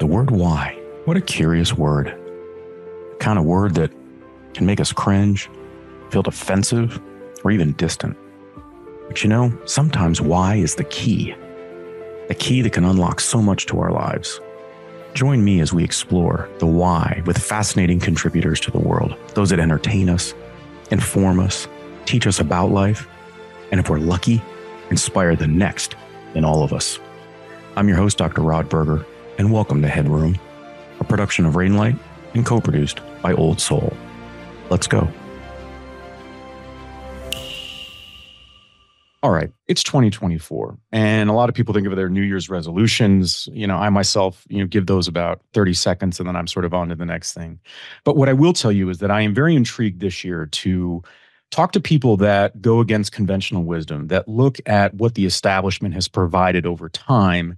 The word why. What a curious word. The kind of word that can make us cringe, feel defensive, or even distant. But you know, sometimes why is the key. The key that can unlock so much to our lives. Join me as we explore the why with fascinating contributors to the world. Those that entertain us, inform us, teach us about life, and if we're lucky, inspire the next in all of us. I'm your host, Dr. Rod Berger, and welcome to HeadRoom, a production of Rainlight and co-produced by Old Soul. Let's go. All right, it's 2024, and a lot of people think of their New Year's resolutions. You know, I myself, give those about 30 seconds, and then I'm sort of on to the next thing. But what I will tell you is that I am very intrigued this year to talk to people that go against conventional wisdom, that look at what the establishment has provided over time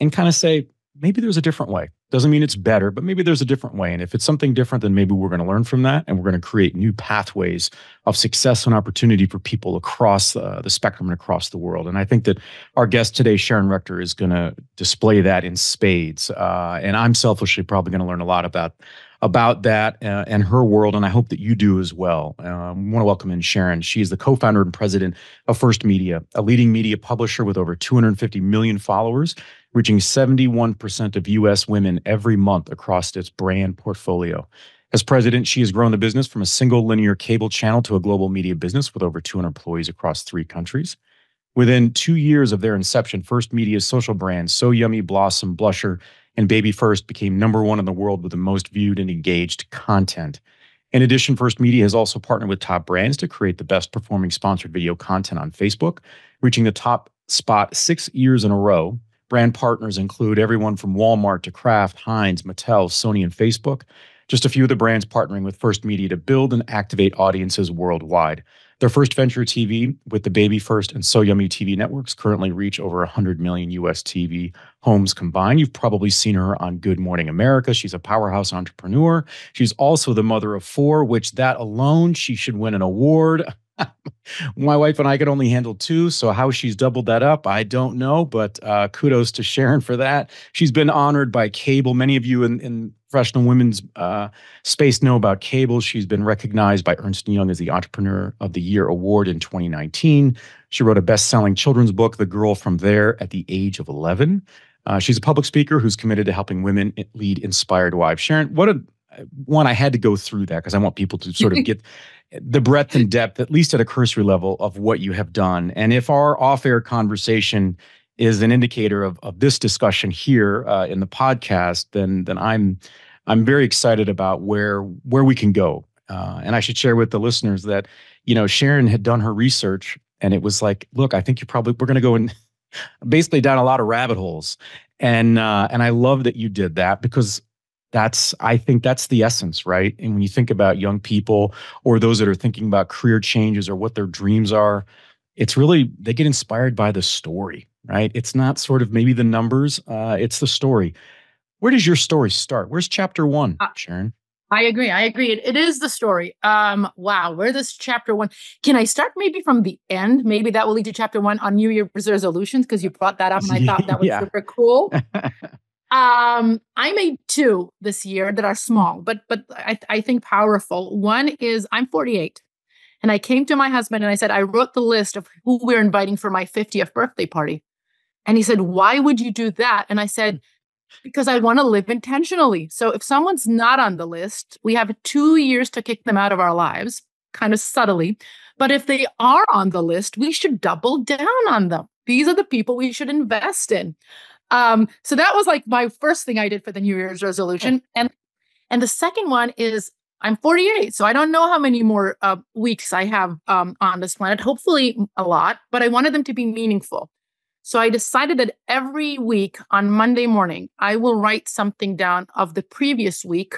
and kind of say, maybe there's a different way. Doesn't mean it's better, but maybe there's a different way. And if it's something different, then maybe we're going to learn from that, and we're going to create new pathways of success and opportunity for people across the spectrum and across the world. And I think that our guest today, Sharon Rechter, is going to display that in spades. And I'm selfishly probably going to learn a lot about that and her world, and I hope that you do as well. We want to welcome in Sharon. She is the co-founder and president of First Media, a leading media publisher with over 250 million followers, reaching 71% of U.S. women every month across its brand portfolio. As president, she has grown the business from a single linear cable channel to a global media business with over 200 employees across 3 countries. Within 2 years of their inception, First Media's social brands SoYummy, Blossom, Blusher, and Babyfirst became #1 in the world with the most viewed and engaged content. In addition, First Media has also partnered with top brands to create the best performing sponsored video content on Facebook, reaching the top spot 6 years in a row. Brand partners include everyone from Walmart to Kraft, Heinz, Mattel, Sony, and Facebook. Just a few of the brands partnering with First Media to build and activate audiences worldwide. Their first venture, TV, with the Babyfirst and SoYummy TV networks, currently reach over 100 million U.S. TV homes combined. You've probably seen her on Good Morning America. She's a powerhouse entrepreneur. She's also the mother of 4, which that alone, she should win an award. My wife and I could only handle 2, so how she's doubled that up, I don't know, but kudos to Sharon for that. She's been honored by Cable. Many of you in professional women's space know about Cable. She's been recognized by Ernst & Young as the Entrepreneur of the Year Award in 2019. She wrote a best-selling children's book, The Girl from There, at the age of 11. She's a public speaker who's committed to helping women lead inspired wives. Sharon, I had to go through that because I want people to sort of get the breadth and depth, at least at a cursory level, of what you have done. And if our off-air conversation is an indicator of this discussion here in the podcast, then I'm very excited about where we can go. And I should share with the listeners that, Sharon had done her research, and it was like, look, I think we're going to go in basically down a lot of rabbit holes. And I love that you did that, because I think that's the essence, right? And when you think about young people or those that are thinking about career changes or what their dreams are, it's really, they get inspired by the story, right? It's not sort of maybe the numbers, it's the story. Where does your story start? Where's chapter 1, Sharon? I agree. It is the story. Wow. Where does chapter 1? Can I start maybe from the end? Maybe that will lead to chapter 1 on New Year's resolutions, because you brought that up and I thought that was super cool. I made 2 this year that are small, but I think powerful. One is I'm 48, and I came to my husband and I said, I wrote the list of who we're inviting for my 50th birthday party. And he said, why would you do that? And I said, because I want to live intentionally. So if someone's not on the list, we have 2 years to kick them out of our lives, kind of subtly. But if they are on the list, we should double down on them. These are the people we should invest in. So that was like my first thing I did for the New Year's resolution. And the second one is I'm 48. So I don't know how many more weeks I have on this planet, hopefully a lot, but I wanted them to be meaningful. So I decided that every week on Monday morning, I will write something down of the previous week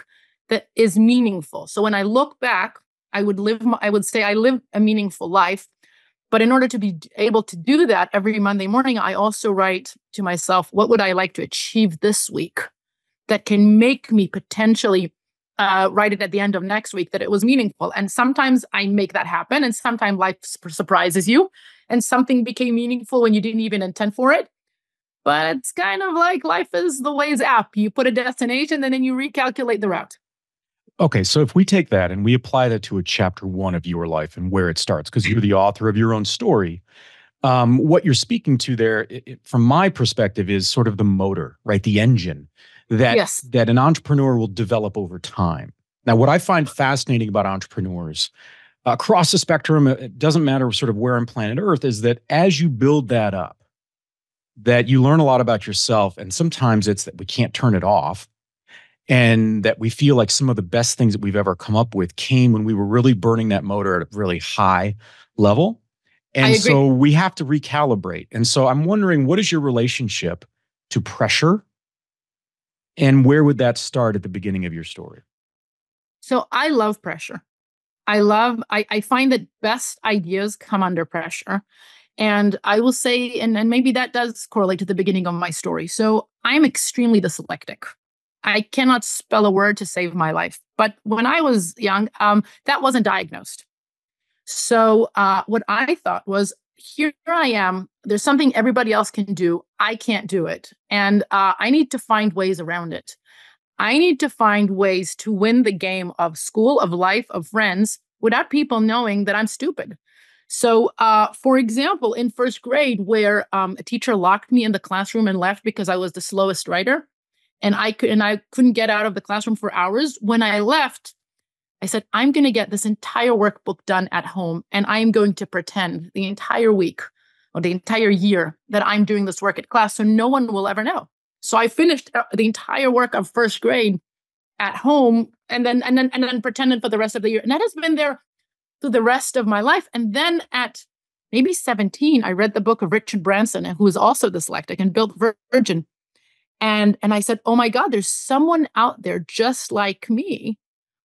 that is meaningful. So when I look back, I would say I lived a meaningful life. But in order to be able to do that every Monday morning, I also write to myself, what would I like to achieve this week that can make me potentially write it at the end of next week that it was meaningful. And sometimes I make that happen, and sometimes life surprises you and something became meaningful when you didn't even intend for it. But it's kind of like life is the Waze app. You put a destination and then you recalculate the route. Okay, so if we take that and we apply that to a chapter 1 of your life and where it starts, because you're the author of your own story, what you're speaking to there, from my perspective, is sort of the motor, right? The engine that Yes. that an entrepreneur will develop over time. Now, what I find fascinating about entrepreneurs across the spectrum, it doesn't matter sort of where on planet Earth, is that as you build that up, that you learn a lot about yourself, and sometimes it's that we can't turn it off, and that we feel like some of the best things that we've ever come up with came when we were really burning that motor at a really high level. I And agree. so we have to recalibrate. And so I'm wondering, what is your relationship to pressure? And where would that start at the beginning of your story? So I love pressure. I find that best ideas come under pressure. And I will say, and maybe that does correlate to the beginning of my story. So I'm extremely dyslexic. I cannot spell a word to save my life. But when I was young, that wasn't diagnosed. So what I thought was, here I am. There's something everybody else can do. I can't do it. And I need to find ways around it. I need to find ways to win the game of school, of life, of friends, without people knowing that I'm stupid. So, for example, in first grade, where a teacher locked me in the classroom and left because I was the slowest writer, and I couldn't get out of the classroom for hours. When I left, I said, I'm going to get this entire workbook done at home, and I am going to pretend the entire week or the entire year that I'm doing this work at class, so no one will ever know. So I finished the entire work of first grade at home, and then pretended for the rest of the year, and that has been there through the rest of my life. And then at maybe 17, I read the book of Richard Branson, who is also dyslexic and built Virgin. And I said, oh my God, there's someone out there just like me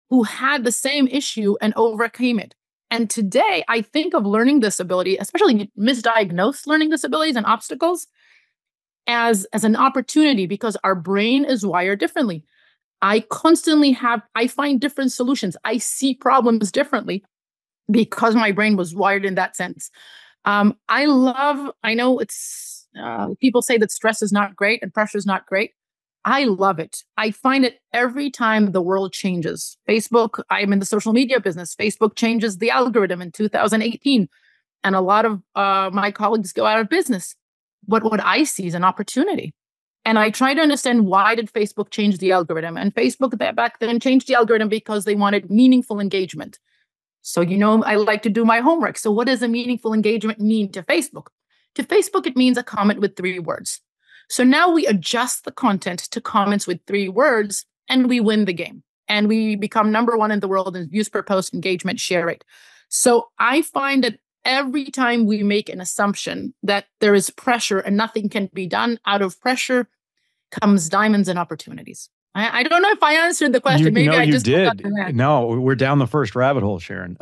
who had the same issue and overcame it. And today I think of learning disability, especially misdiagnosed learning disabilities and obstacles, as an opportunity, because our brain is wired differently. I find different solutions. I see problems differently because my brain was wired in that sense. I know people say that stress is not great and pressure is not great. I love it. I find it every time the world changes. Facebook, I'm in the social media business. Facebook changes the algorithm in 2018, and a lot of my colleagues go out of business. What I see is an opportunity. And I try to understand, why did Facebook change the algorithm? And Facebook back then changed the algorithm because they wanted meaningful engagement. So, I like to do my homework. So what does a meaningful engagement mean to Facebook? To Facebook, it means a comment with 3 words. So now we adjust the content to comments with 3 words, and we win the game. And we become number 1 in the world in views per post, engagement, share rate. So I find that every time we make an assumption that there is pressure and nothing can be done, out of pressure comes diamonds and opportunities. I don't know if I answered the question. Maybe I just did. No, we're down the first rabbit hole, Sharon.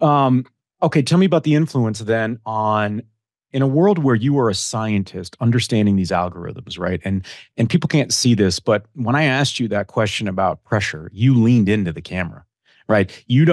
Okay, tell me about the influence then on, in a world where you are a scientist, understanding these algorithms, right? And people can't see this, but when I asked you that question about pressure, you leaned into the camera, right? You're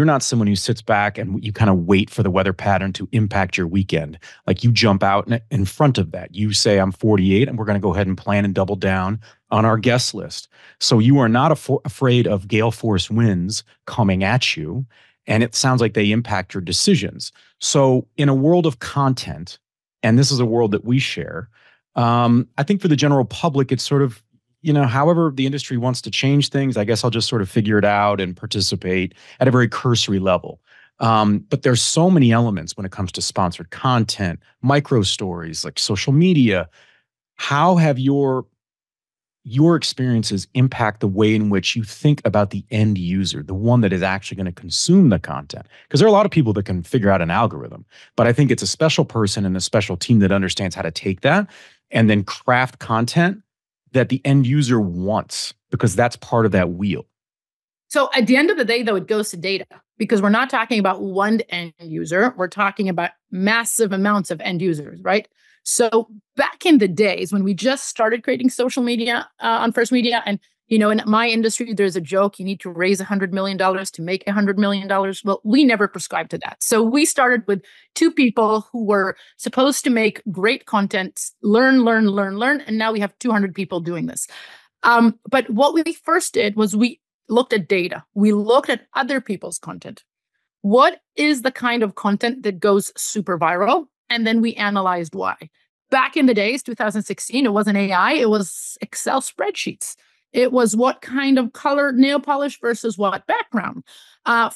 not someone who sits back and you kind of wait for the weather pattern to impact your weekend. Like, you jump out in front of that. You say, I'm 48 and we're going to go ahead and plan and double down on our guest list. So you are not afraid of gale force winds coming at you. And it sounds like they impact your decisions. So in a world of content, and this is a world that we share, I think for the general public, it's sort of, however the industry wants to change things, I guess I'll just sort of figure it out and participate at a very cursory level. But there's so many elements when it comes to sponsored content, micro stories, like social media. How have your experiences impact the way in which you think about the end user, the one that is actually going to consume the content? Because there are a lot of people that can figure out an algorithm, but I think it's a special person and a special team that understands how to take that and then craft content that the end user wants, because that's part of that wheel. So at the end of the day, though, it goes to data, because we're not talking about one end user. We're talking about massive amounts of end users, right? So back in the days when we just started creating social media on First Media, and In my industry, there's a joke, you need to raise $100 million to make $100 million. Well, we never prescribed to that. So we started with two people who were supposed to make great content, learn. And now we have 200 people doing this. But what we first did was we looked at data. We looked at other people's content. What is the kind of content that goes super viral? And then we analyzed why. Back in the days, 2016, it wasn't AI, it was Excel spreadsheets. It was what kind of color nail polish versus what background.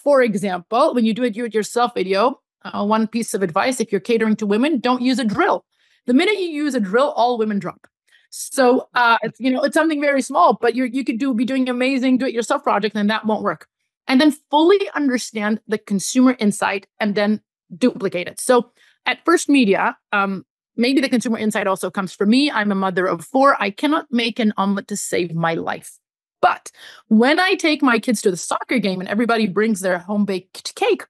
For example, when you do it yourself video, one piece of advice, if you're catering to women, don't use a drill. The minute you use a drill, all women drop. So, it's something very small, but you could be doing amazing do-it-yourself project, and that won't work. And then fully understand the consumer insight and then duplicate it. So at First Media, maybe the consumer insight also comes from me. I'm a mother of 4. I cannot make an omelet to save my life. But when I take my kids to the soccer game and everybody brings their home-baked cake,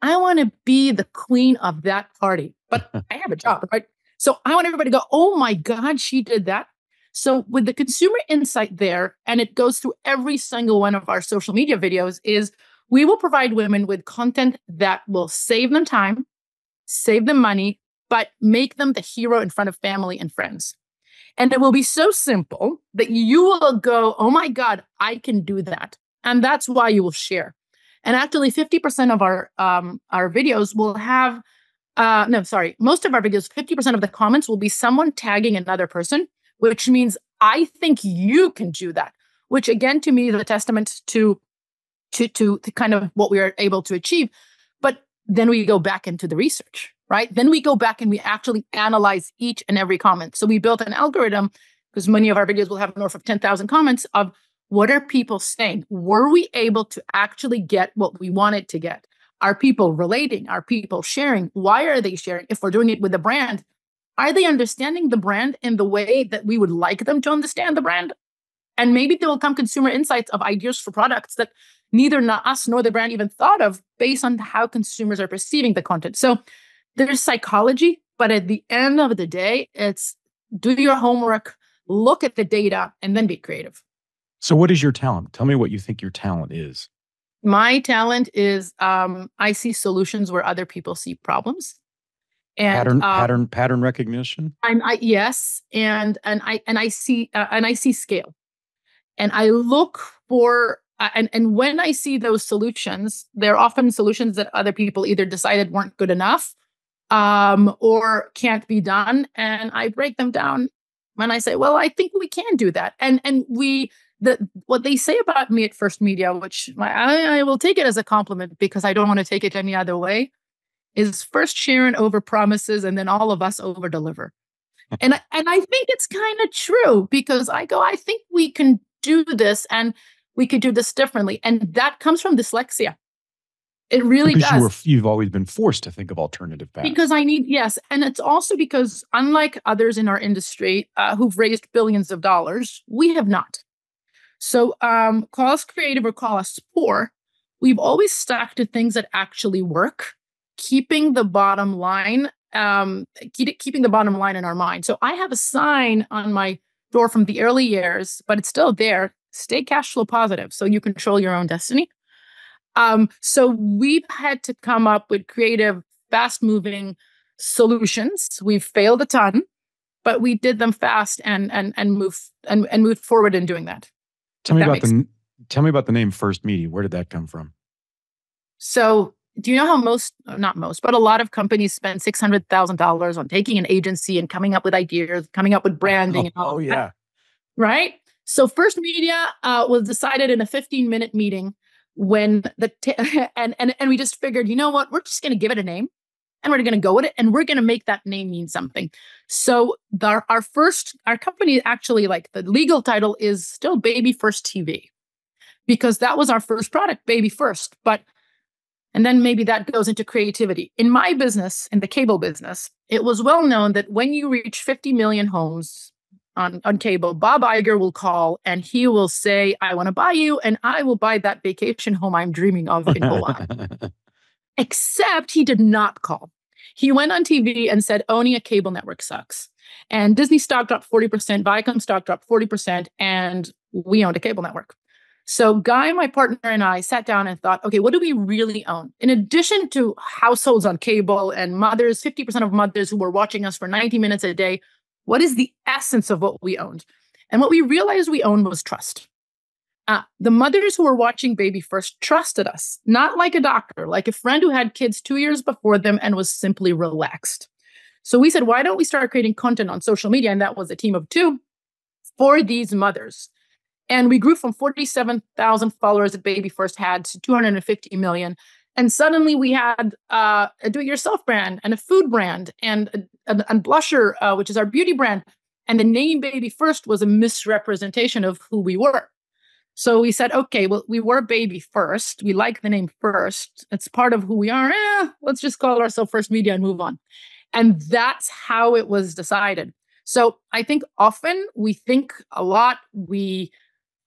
I want to be the queen of that party. But I have a job, right? So I want everybody to go, oh my God, she did that. So with the consumer insight there, and it goes through every single one of our social media videos, is we will provide women with content that will save them time, save them money, but make them the hero in front of family and friends. And it will be so simple that you will go, oh my God, I can do that. And that's why you will share. And actually 50% of our videos will have, most of our videos, 50% of the comments will be someone tagging another person, which means I think you can do that, which again, to me, is a testament to kind of what we are able to achieve. But then we go back into the research, right? Then we go back and we actually analyze each and every comment. So we built an algorithm, because many of our videos will have north of 10,000 comments, of what are people saying? Were we able to actually get what we wanted to get? Are people relating? Are people sharing? Why are they sharing? If we're doing it with a brand, are they understanding the brand in the way that we would like them to understand the brand? And maybe there will come consumer insights of ideas for products that neither us nor the brand even thought of, based on how consumers are perceiving the content. So there's psychology, but at the end of the day, it's do your homework, look at the data, and then be creative. So what is your talent? Tell me what you think your talent is. My talent is I see solutions where other people see problems. And pattern recognition. Yes, and I see scale, and I look for and when I see those solutions, they're often solutions that other people either decided weren't good enough, or can't be done, and I break them down when I say, well, I think we can do that, and what they say about me at First Media, which I will take it as a compliment because I don't want to take it any other way, is first Sharon over promises and then all of us over deliver. And I think it's kind of true, because I think we can do this and we could do this differently. And that comes from dyslexia. It really does. You've always been forced to think of alternative paths. Because yes. And it's also because unlike others in our industry who've raised billions of dollars, we have not. So call us creative or call us poor. We've always stuck to things that actually work, keeping the bottom line, keeping the bottom line in our mind. So I have a sign on my door from the early years, but it's still there. Stay cash flow positive so you control your own destiny. So we've had to come up with creative, fast-moving solutions. We've failed a ton, but we did them fast and moved forward in doing that. Tell me about the name First Media. Where did that come from? So do you know how not most, but a lot of companies spend $600,000 on taking an agency and coming up with ideas, coming up with branding. Oh yeah. Right? So First Media was decided in a 15-minute meeting when and we just figured, you know what, we're just going to give it a name and we're going to go with it and we're going to make that name mean something. So our company, actually, like, the legal title is still Babyfirst TV, because that was our first product, Babyfirst. And then maybe that goes into creativity. In my business, in the cable business, it was well known that when you reach 50 million homes on cable, Bob Iger will call and he will say, I want to buy you, and I will buy that vacation home I'm dreaming of in Hawaii. Except he did not call. He went on TV and said owning a cable network sucks. And Disney stock dropped 40%, Viacom stock dropped 40%, and we owned a cable network. So Guy, my partner, and I sat down and thought, okay, what do we really own? In addition to households on cable and mothers, 50% of mothers who were watching us for 90 minutes a day, what is the essence of what we owned? And what we realized we owned was trust. The mothers who were watching Babyfirst trusted us, not like a doctor, like a friend who had kids 2 years before them and was simply relaxed. So we said, why don't we start creating content on social media? And that was a team of 2 for these mothers. And we grew from 47,000 followers that Babyfirst had to 250 million. And suddenly we had a do-it-yourself brand and a food brand and a blusher, which is our beauty brand. And the name Babyfirst was a misrepresentation of who we were. So we said, okay, well, we were Babyfirst. We like the name First. It's part of who we are. Let's just call ourselves First Media and move on. And that's how it was decided. So I think often we think a lot. We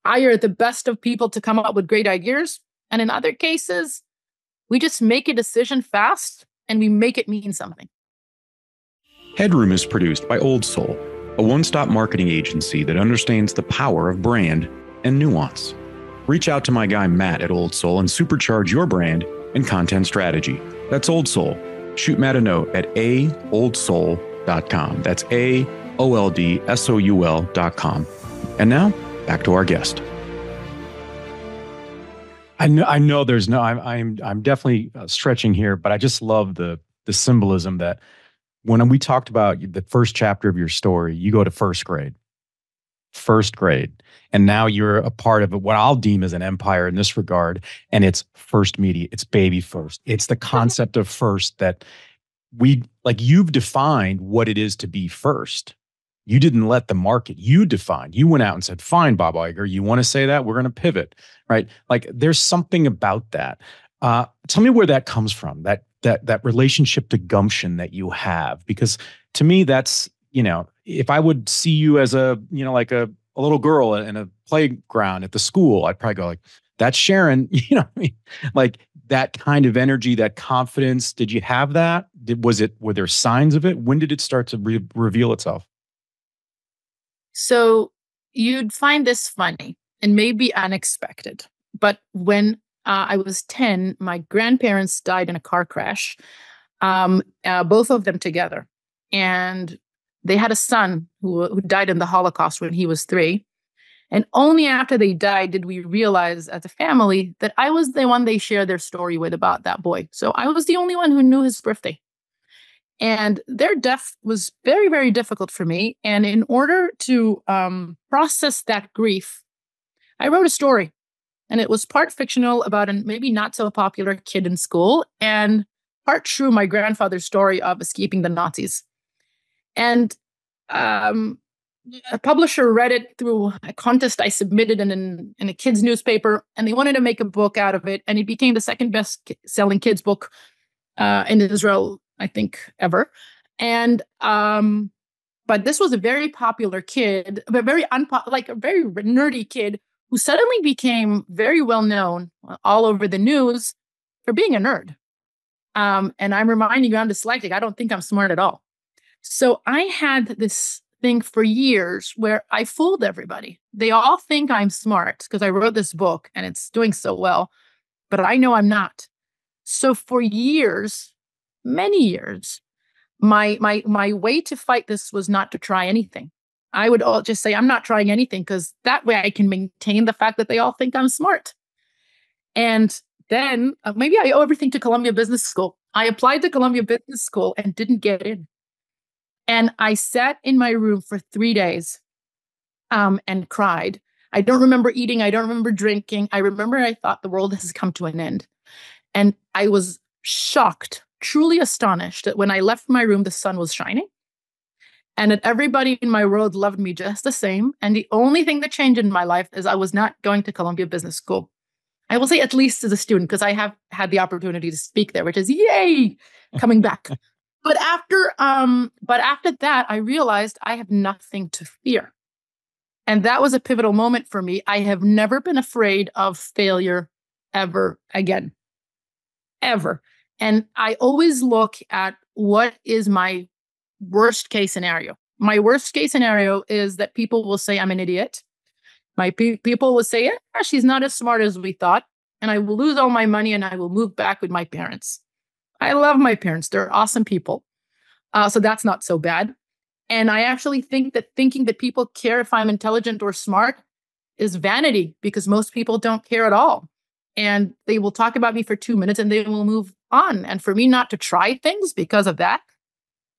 hire the best of people to come up with great ideas. And in other cases, we just make a decision fast and we make it mean something. HeadRoom is produced by Old Soul, a one-stop marketing agency that understands the power of brand and nuance. Reach out to my guy Matt at Old Soul and supercharge your brand and content strategy. That's Old Soul. Shoot Matt a note at aoldsoul.com. That's aoldsoul.com. And now, back to our guest. I know there's no, I'm definitely stretching here, but I just love the symbolism that when we talked about the first chapter of your story, you go to first grade. And now you're a part of what I'll deem as an empire in this regard. And it's First Media. It's Babyfirst. It's the concept of first that you've defined what it is to be first. You didn't let the market, you defined. You went out and said, fine, Bob Iger, you want to say that? We're going to pivot, right? Like there's something about that. Tell me where that comes from, that relationship to gumption that you have. Because to me, that's, if I would see you as a little girl in a playground at the school, I'd probably go like, that's Sharon, what I mean? Like that kind of energy, that confidence. Did you have that? Were there signs of it? When did it start to reveal itself? So you'd find this funny and maybe unexpected. But when I was 10, my grandparents died in a car crash, both of them together. And they had a son who died in the Holocaust when he was 3. And only after they died did we realize as a family that I was the one they shared their story with about that boy. So I was the only one who knew his birthday. And their death was very, very difficult for me. And in order to process that grief, I wrote a story. And it was part fictional about a maybe not so popular kid in school and part true, my grandfather's story of escaping the Nazis. And a publisher read it through a contest I submitted in a kids' newspaper, and they wanted to make a book out of it. And it became the second best-selling kids' book in Israel, I think, ever. And but this was a very popular kid, but a very nerdy kid who suddenly became very well known all over the news for being a nerd. And I'm reminding you, I'm dyslexic. I don't think I'm smart at all. So I had this thing for years where I fooled everybody. They all think I'm smart because I wrote this book and it's doing so well, but I know I'm not. So for years, many years, my way to fight this was not to try anything. I would just say, I'm not trying anything because that way I can maintain the fact that they all think I'm smart. And then maybe I owe everything to Columbia Business School. I applied to Columbia Business School and didn't get in. And I sat in my room for 3 days and cried. I don't remember eating. I don't remember drinking. I remember I thought the world has come to an end. And I was shocked, truly astonished that when I left my room, the sun was shining. And that everybody in my world loved me just the same. And the only thing that changed in my life is I was not going to Columbia Business School. I will say at least as a student, because I have had the opportunity to speak there, which is yay, coming back. But after that, I realized I have nothing to fear. And that was a pivotal moment for me. I have never been afraid of failure ever again. Ever. And I always look at what is my worst case scenario? My worst case scenario is that people will say I'm an idiot. People will say, yeah, she's not as smart as we thought. And I will lose all my money and I will move back with my parents. I love my parents. They're awesome people. So that's not so bad. And I actually think that thinking that people care if I'm intelligent or smart is vanity, because most people don't care at all. And they will talk about me for 2 minutes and they will move on. And for me not to try things because of that,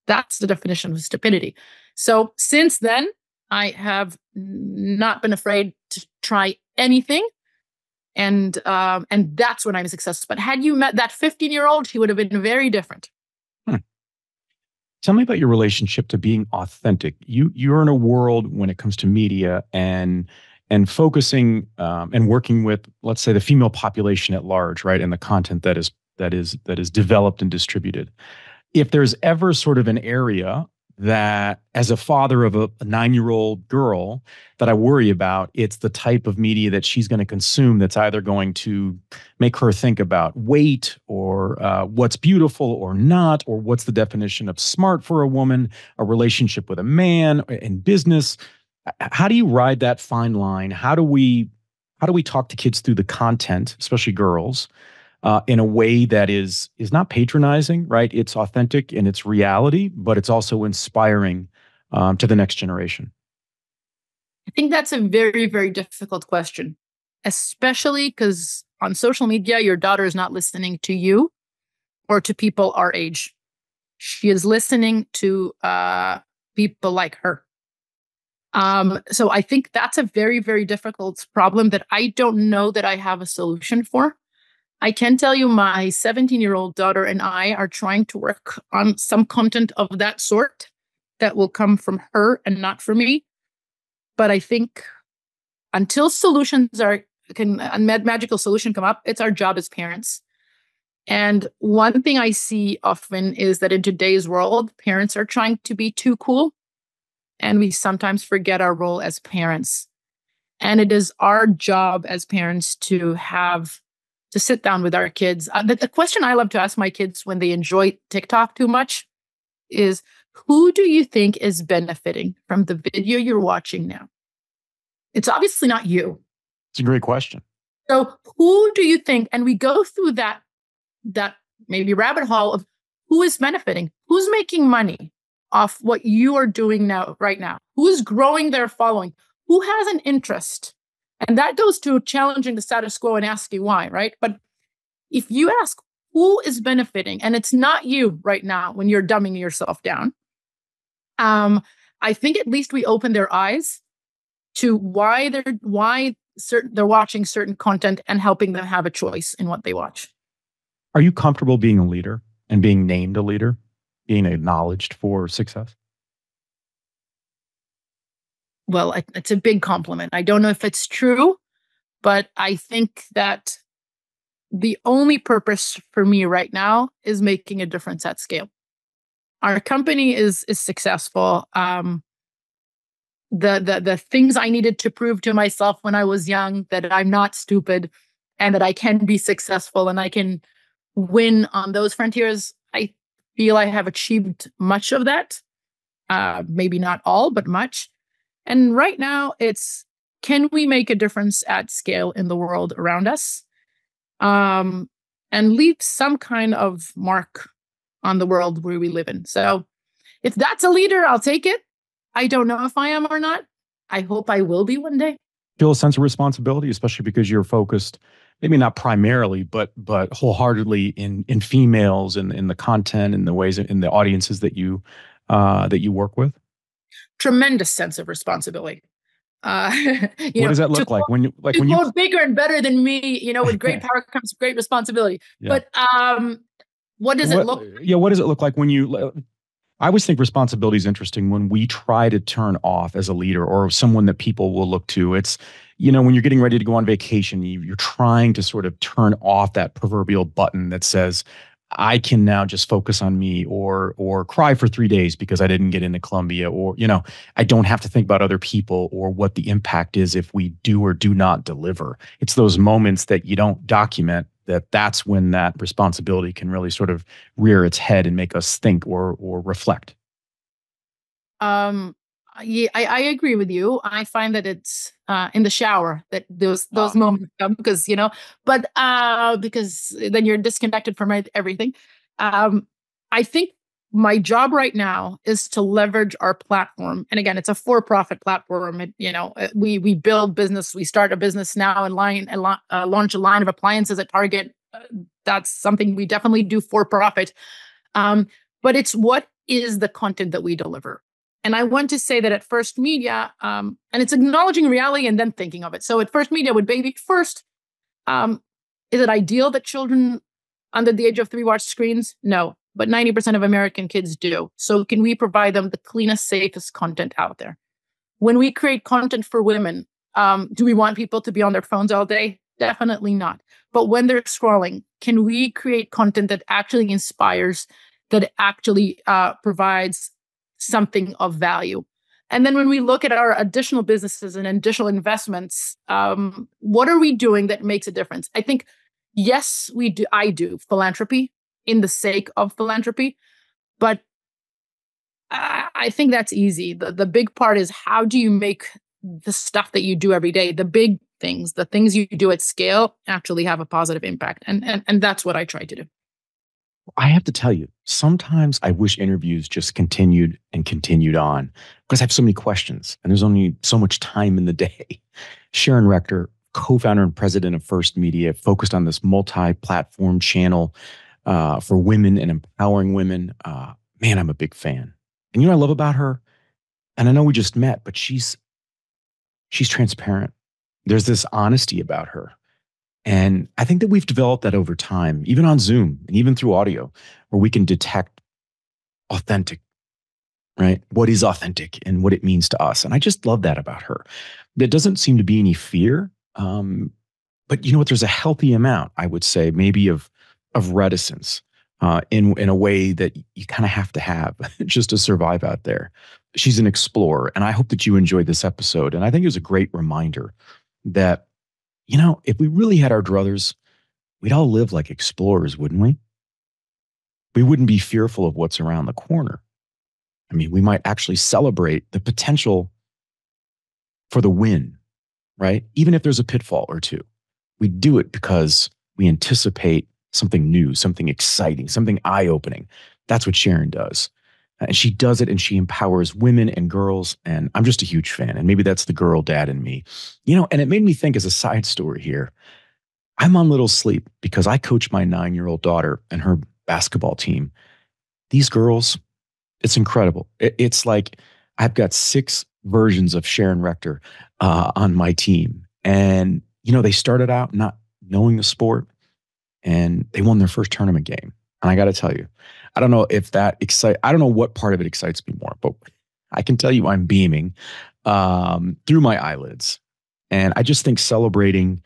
that's the definition of stupidity. So since then, I have not been afraid to try anything. And that's when I'm successful. But had you met that 15-year-old, he would have been very different. Tell me about your relationship to being authentic. You're in a world when it comes to media and focusing and working with, let's say, the female population at large, right? And the content that is developed and distributed. If there's ever sort of an area that, as a father of a 9-year-old girl, that I worry about, it's the type of media that she's going to consume that's either going to make her think about weight or what's beautiful or not, or what's the definition of smart for a woman, a relationship with a man, in business. How do you ride that fine line? How do we talk to kids through the content, especially girls, in a way that is not patronizing, right? It's authentic and it's reality, but it's also inspiring to the next generation? I think that's a very, very difficult question, especially because on social media, your daughter is not listening to you or to people our age. She is listening to people like her. So I think that's a very, very difficult problem that I don't know that I have a solution for. I can tell you my 17-year-old daughter and I are trying to work on some content of that sort that will come from her and not from me. But I think until a magical solution come up, it's our job as parents. And one thing I see often is that in today's world, parents are trying to be too cool. And we sometimes forget our role as parents. And it is our job as parents to sit down with our kids. The question I love to ask my kids when they enjoy TikTok too much is, who do you think is benefiting from the video you're watching now? It's obviously not you. It's a great question. So who do you think, and we go through that maybe rabbit hole of who is benefiting, who's making money off what you are doing right now, who is growing their following, who has an interest. And that goes to challenging the status quo and asking why, right? But if you ask who is benefiting, and it's not you right now when you're dumbing yourself down, I think at least we open their eyes to why they're watching certain content and helping them have a choice in what they watch. Are you comfortable being a leader and being named a leader, being acknowledged for success? Well, it's a big compliment. I don't know if it's true, but I think that the only purpose for me right now is making a difference at scale. Our company is successful. The things I needed to prove to myself when I was young, that I'm not stupid and that I can be successful and I can win on those frontiers, I feel I have achieved much of that. Maybe not all, but much. And right now it's, can we make a difference at scale in the world around us? And leave some kind of mark on the world where we live in. So if that's a leader, I'll take it. I don't know if I am or not. I hope I will be one day. Feel a sense of responsibility, especially because you're focused, maybe not primarily, but wholeheartedly in females and in the content and the ways in the audiences that you work with. Tremendous sense of responsibility. What does that look like when you quote bigger and better than me? With great power comes great responsibility. Yeah. But what does it look? Yeah, what does it look like when you? I always think responsibility is interesting when we try to turn off as a leader or someone that people will look to. It's, when you're getting ready to go on vacation, you're trying to sort of turn off that proverbial button that says, I can now just focus on me, or cry for 3 days because I didn't get into Columbia, or, I don't have to think about other people or what the impact is if we do or do not deliver. It's those moments that you don't document that's when that responsibility can really sort of rear its head and make us think or reflect. Yeah, I agree with you. I find that it's in the shower that those moments come because, but because then you're disconnected from everything. I think my job right now is to leverage our platform. And again, it's a for-profit platform. We build business. We start a business now and launch a line of appliances at Target. That's something we definitely do for profit. But it's what is the content that we deliver. And I want to say that at First Media, and it's acknowledging reality and then thinking of it. So at First Media with Babyfirst, is it ideal that children under the age of 3 watch screens? No, but 90% of American kids do. So can we provide them the cleanest, safest content out there? When we create content for women, do we want people to be on their phones all day? Definitely not. But when they're scrolling, can we create content that actually inspires, that actually provides something of value? And then when we look at our additional businesses and additional investments, what are we doing that makes a difference? I think, yes, I do philanthropy in the sake of philanthropy, but I think that's easy. The big part is, how do you make the stuff that you do every day, the big things, the things you do at scale, actually have a positive impact? And that's what I try to do. I have to tell you, sometimes I wish interviews just continued and continued on, because I have so many questions and there's only so much time in the day. Sharon Rechter, co-founder and president of First Media, focused on this multi-platform channel for women and empowering women. Man, I'm a big fan. And what I love about her, and I know we just met, but she's transparent. There's this honesty about her. And I think that we've developed that over time, even on Zoom and even through audio, where we can detect authentic, right? What is authentic and what it means to us. And I just love that about her. There doesn't seem to be any fear. But you know what? There's a healthy amount, I would say, maybe of reticence in a way that you kind of have to have just to survive out there. She's an explorer. And I hope that you enjoyed this episode. And I think it was a great reminder that, if we really had our druthers, we'd all live like explorers, wouldn't we? We wouldn't be fearful of what's around the corner. I mean, we might actually celebrate the potential for the win, right? Even if there's a pitfall or two, we do it because we anticipate something new, something exciting, something eye-opening. That's what Sharon does. And she does it, and she empowers women and girls. And I'm just a huge fan. And maybe that's the girl dad in me. And it made me think, as a side story here, I'm on little sleep because I coach my 9-year-old daughter and her basketball team. These girls, it's incredible. It's like I've got 6 versions of Sharon Rechter on my team. And, they started out not knowing the sport, and they won their first tournament game. And I got to tell you, I don't know if that I don't know what part of it excites me more, but I can tell you I'm beaming through my eyelids. And I just think celebrating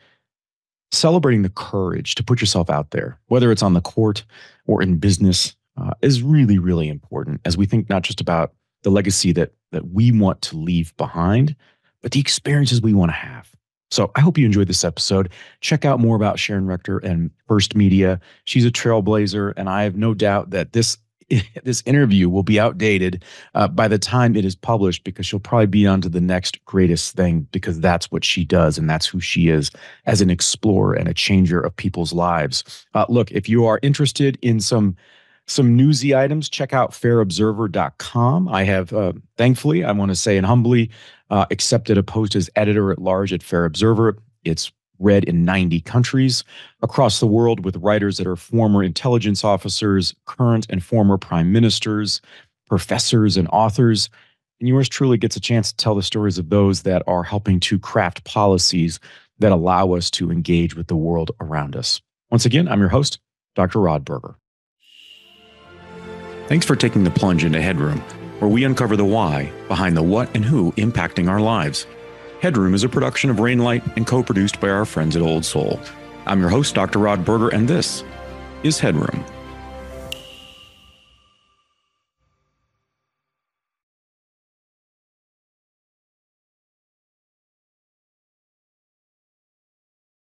the courage to put yourself out there, whether it's on the court or in business, is really, really important, as we think not just about the legacy that we want to leave behind, but the experiences we want to have. So I hope you enjoyed this episode. Check out more about Sharon Rechter and First Media. She's a trailblazer, and I have no doubt that this interview will be outdated by the time it is published, because she'll probably be on to the next greatest thing, because that's what she does, and that's who she is as an explorer and a changer of people's lives. Look, if you are interested in some newsy items, check out fairobserver.com. I have, thankfully, I want to say and humbly, accepted a post as editor-at-large at Fair Observer. It's read in 90 countries across the world, with writers that are former intelligence officers, current and former prime ministers, professors, and authors. And yours truly gets a chance to tell the stories of those that are helping to craft policies that allow us to engage with the world around us. Once again, I'm your host, Dr. Rod Berger. Thanks for taking the plunge into HeadRoom, where we uncover the why behind the what and who impacting our lives. HeadRoom is a production of Rainlight and co-produced by our friends at Old Soul. I'm your host, Dr. Rod Berger, and this is HeadRoom.